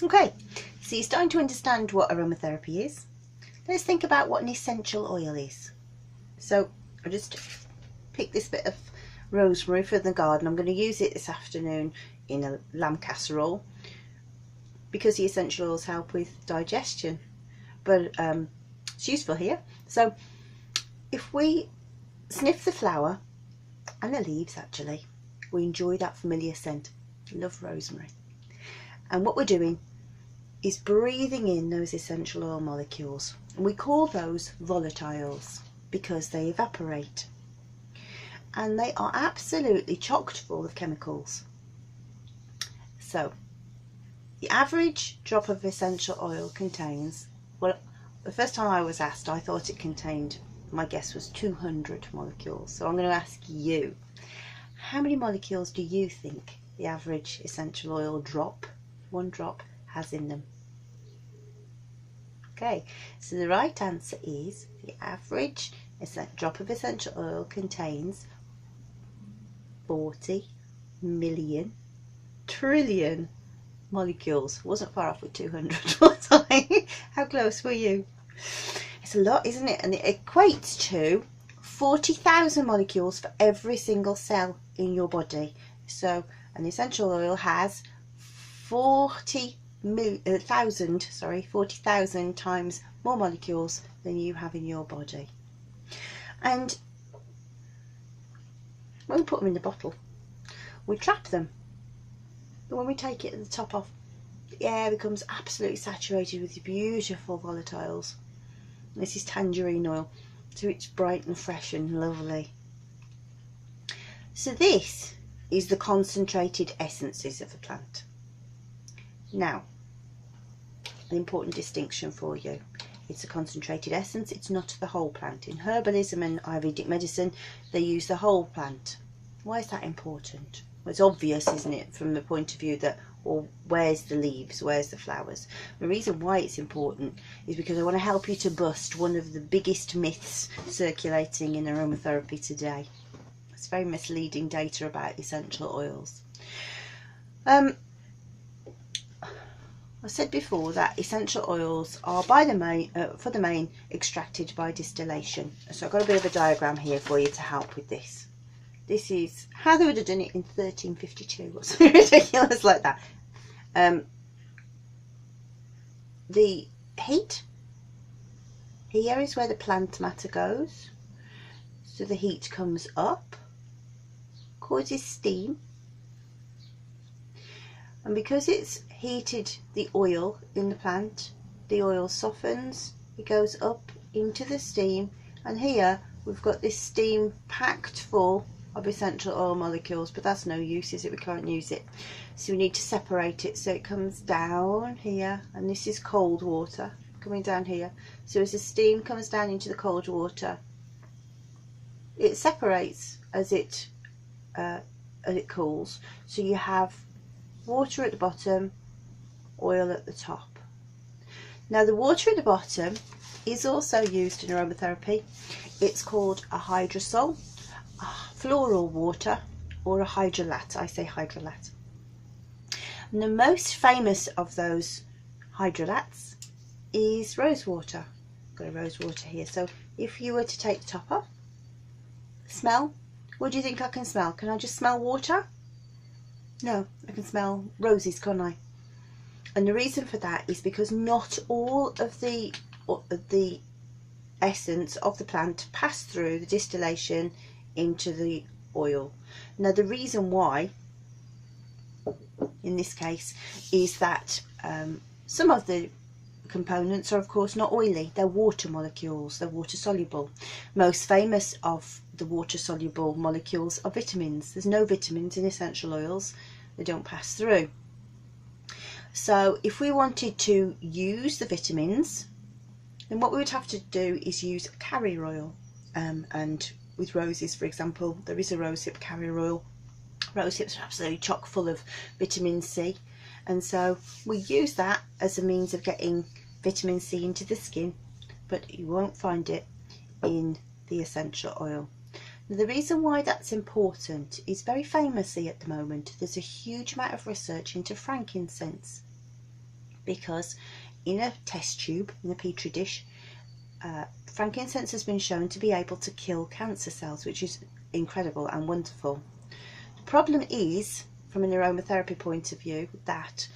Okay, so you're starting to understand what aromatherapy is. Let's think about what an essential oil is. So I just picked this bit of rosemary for the garden. I'm going to use it this afternoon in a lamb casserole because the essential oils help with digestion, but it's useful here. So if we sniff the flower and the leaves, actually we enjoy that familiar scent. I love rosemary, and what we're doing is breathing in those essential oil molecules, and we call those volatiles because they evaporate, and they are absolutely chocked full of chemicals. So the average drop of essential oil contains, well, the first time I was asked I thought it contained, my guess was 200 molecules. So I'm going to ask you, how many molecules do you think the average essential oil drop, one drop, has in them? Okay, so the right answer is the average drop of essential oil contains 40 million trillion molecules. Wasn't far off with 200, was I? How close were you? It's a lot, isn't it? And it equates to 40,000 molecules for every single cell in your body. So an essential oil has 40,000 times more molecules than you have in your body. And when we put them in the bottle, we trap them. But when we take it at the top off, the air becomes absolutely saturated with the beautiful volatiles. This is tangerine oil, so it's bright and fresh and lovely. So this is the concentrated essences of a plant. Now, an important distinction for you. It's a concentrated essence, it's not the whole plant. In herbalism and Ayurvedic medicine, they use the whole plant. Why is that important? Well, it's obvious, isn't it, from the point of view that, well, where's the leaves, where's the flowers? The reason why it's important is because I want to help you to bust one of the biggest myths circulating in aromatherapy today. It's very misleading data about essential oils. I said before that essential oils are for the main extracted by distillation. So I've got a bit of a diagram here for you to help with this. This is how they would have done it in 1352 or something ridiculous like that. The heat here is where the plant matter goes. So the heat comes up, causes steam, and because it's heated the oil in the plant, the oil softens, it goes up into the steam, and here we've got this steam packed full of essential oil molecules, but that's no use, is it? We can't use it, so we need to separate it. So it comes down here, and this is cold water coming down here. So as the steam comes down into the cold water, it separates as it cools. So you have water at the bottom, oil at the top. Now the water at the bottom is also used in aromatherapy. It's called a hydrosol, a floral water, or a hydrolat. I say hydrolat. And the most famous of those hydrolats is rose water. I've got a rose water here. So if you were to take the top off, smell, what do you think I can smell? Can I just smell water? No, I can smell roses, can't I? And the reason for that is because not all of the essence of the plant pass through the distillation into the oil. Now the reason why in this case is that some of the components are of course not oily, they're water molecules, they're water soluble. Most famous of the water soluble molecules are vitamins. There's no vitamins in essential oils, they don't pass through. So if we wanted to use the vitamins, then what we would have to do is use carrier oil, and with roses, for example, there is a rosehip carrier oil. Rosehips are absolutely chock full of vitamin C, and so we use that as a means of getting vitamin C into the skin, but you won't find it in the essential oil. Now, the reason why that's important is very famously at the moment there's a huge amount of research into frankincense. because in a test tube, in a petri dish, frankincense has been shown to be able to kill cancer cells, which is incredible and wonderful. The problem is, from an aromatherapy point of view, that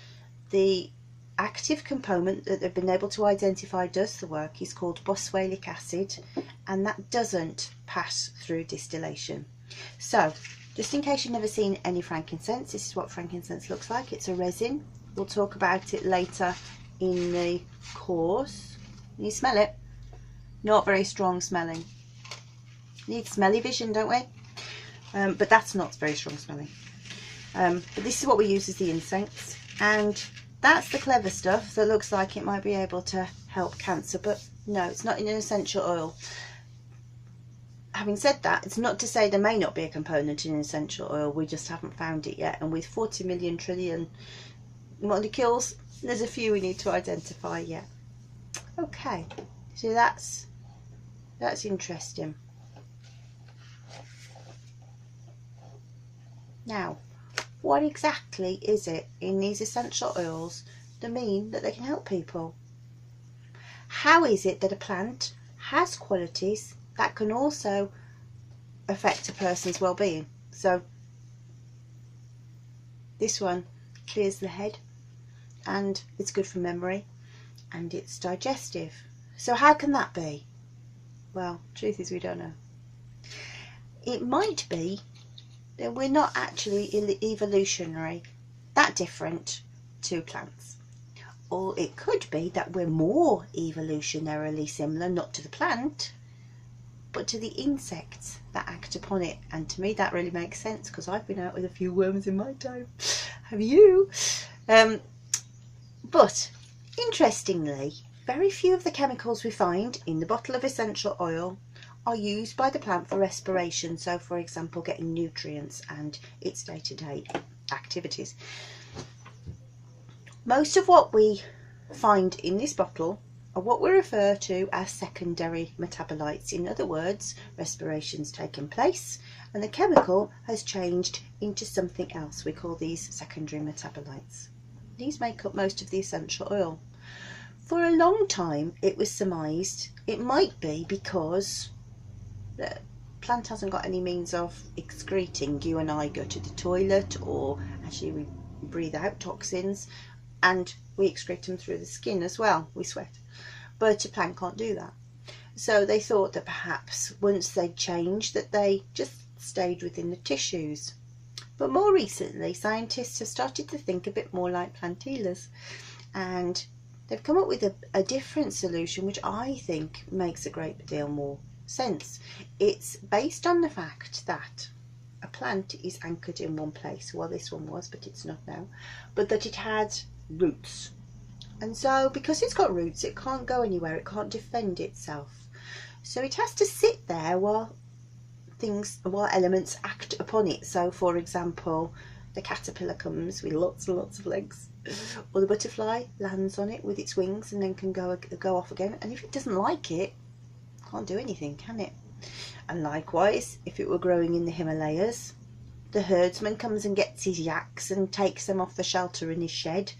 the active component that they've been able to identify does the work is called boswellic acid, and that doesn't pass through distillation. So, just in case you've never seen any frankincense, this is what frankincense looks like. It's a resin. We'll talk about it later in the course. Can you smell it? Not very strong smelling. Need smelly vision, don't we? But that's not very strong smelling. But this is what we use as the incense, and that's the clever stuff that looks like it might be able to help cancer, but no, it's not in an essential oil. Having said that, it's not to say there may not be a component in an essential oil, we just haven't found it yet, and with 40 million trillion molecules, there's a few we need to identify yet. Okay, so that's interesting. Now, what exactly is it in these essential oils that mean that they can help people? How is it that a plant has qualities that can also affect a person's well-being? So this one clears the head, and it's good for memory, and it's digestive. So how can that be? Well, truth is we don't know. It might be that we're not actually evolutionary that different to plants, or it could be that we're more evolutionarily similar, not to the plant, but to the insects that act upon it. And to me that really makes sense, because I've been out with a few worms in my time. Have you? But interestingly, very few of the chemicals we find in the bottle of essential oil are used by the plant for respiration, so for example getting nutrients and its day-to-day activities. Most of what we find in this bottle are what we refer to as secondary metabolites. In other words, respiration's taken place and the chemical has changed into something else. We call these secondary metabolites. These make up most of the essential oil. For a long time it was surmised it might be because the plant hasn't got any means of excreting. You and I go to the toilet, or actually we breathe out toxins, and we excrete them through the skin as well, we sweat. But a plant can't do that. So they thought that perhaps once they'd changed, that they just stayed within the tissues. But more recently, scientists have started to think a bit more like plant healers, and they've come up with a different solution, which I think makes a great deal more sense. It's based on the fact that a plant is anchored in one place. Well, this one was, but it's not now. But that it had roots, and so because it's got roots, it can't go anywhere, it can't defend itself, so it has to sit there while elements act upon it. So for example, the caterpillar comes with lots and lots of legs, or the butterfly lands on it with its wings and then can go off again, and if it doesn't like it, can't do anything, can it? And likewise, if it were growing in the Himalayas, the herdsman comes and gets his yaks and takes them off the shelter in his shed,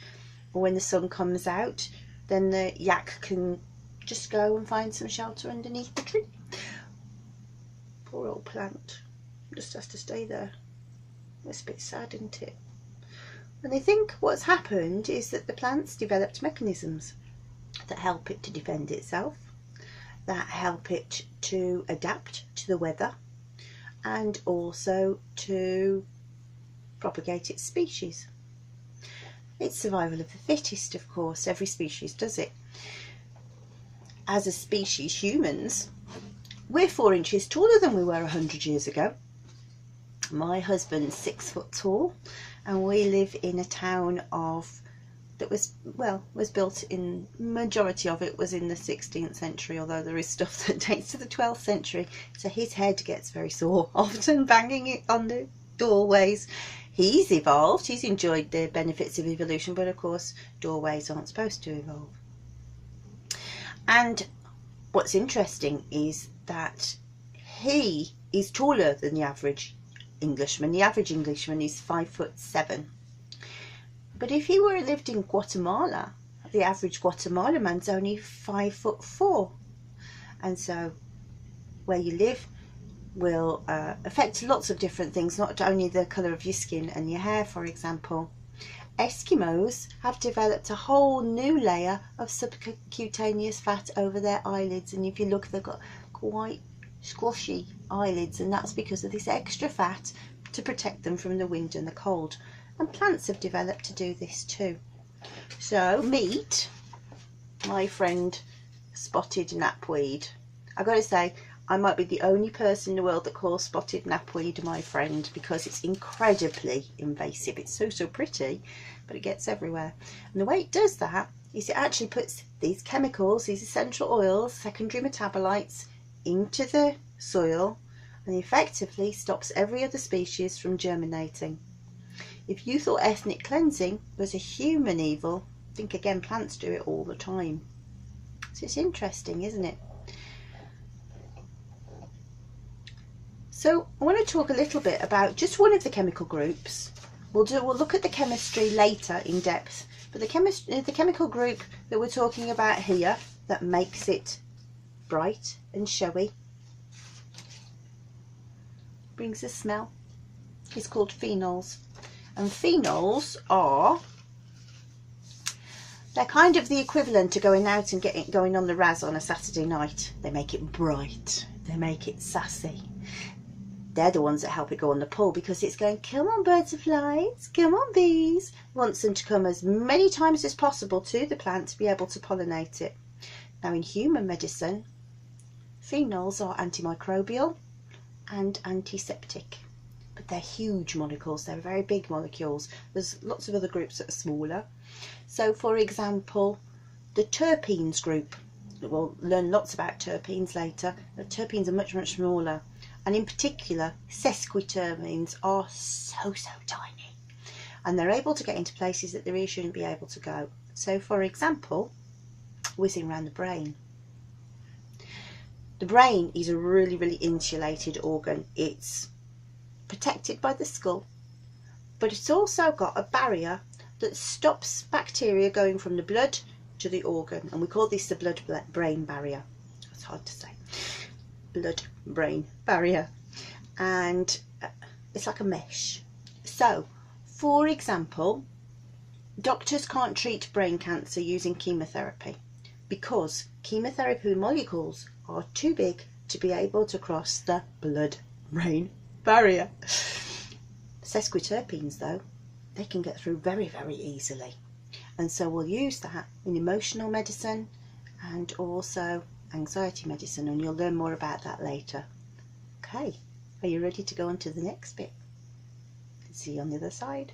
or when the sun comes out, then the yak can just go and find some shelter underneath the tree. Poor old plant just has to stay there. It's a bit sad, isn't it? And they think what's happened is that the plant's developed mechanisms that help it to defend itself, that help it to adapt to the weather, and also to propagate its species. It's survival of the fittest, of course. Every species does it. As a species, humans, we're 4 inches taller than we were 100 years ago. My husband's 6 foot tall, and we live in a town that was built in, majority of it was in the 16th century, although there is stuff that dates to the 12th century, so his head gets very sore often banging it on the doorways. He's evolved, he's enjoyed the benefits of evolution, but of course doorways aren't supposed to evolve. And what's interesting is that he is taller than the average Englishman. The average Englishman is 5'7". But if he lived in Guatemala, the average Guatemalan man's only 5'4", and so where you live will affect lots of different things, not only the colour of your skin and your hair, for example. Eskimos have developed a whole new layer of subcutaneous fat over their eyelids, and if you look, they've got quite squashy eyelids, and that's because of this extra fat to protect them from the wind and the cold. And plants have developed to do this too. So meet my friend spotted knapweed. I've got to say, I might be the only person in the world that calls spotted knapweed my friend, because it's incredibly invasive. It's so pretty, but it gets everywhere. And the way it does that is it actually puts these chemicals, these essential oils, secondary metabolites, into the soil, and effectively stops every other species from germinating. If you thought ethnic cleansing was a human evil, think again, plants do it all the time. So it's interesting, isn't it? So I want to talk a little bit about just one of the chemical groups. We'll look at the chemistry later in depth, but the chemical group that we're talking about here that makes it bright and showy, brings a smell, is called phenols. And phenols they're kind of the equivalent to going out and going on the Raz on a Saturday night. They make it bright, they make it sassy. They're the ones that help it go on the pull, because it's going, come on birds of flies, come on bees. It wants them to come as many times as possible to the plant to be able to pollinate it. Now in human medicine, phenols are antimicrobial and antiseptic, but they're huge molecules. They're very big molecules. There's lots of other groups that are smaller. So for example, the terpenes group, we'll learn lots about terpenes later. The terpenes are much smaller, and in particular sesquiterpenes are so tiny, and they're able to get into places that they really shouldn't be able to go. So for example, whizzing around the brain. The brain is a really insulated organ. It's protected by the skull, but it's also got a barrier that stops bacteria going from the blood to the organ, and we call this the blood-brain barrier. It's hard to say. Blood-brain barrier, and it's like a mesh. So for example, doctors can't treat brain cancer using chemotherapy, because chemotherapy molecules are too big to be able to cross the blood-brain barrier. Sesquiterpenes though, they can get through very easily, and so we'll use that in emotional medicine and also anxiety medicine, and you'll learn more about that later. Okay, are you ready to go on to the next bit? See you on the other side.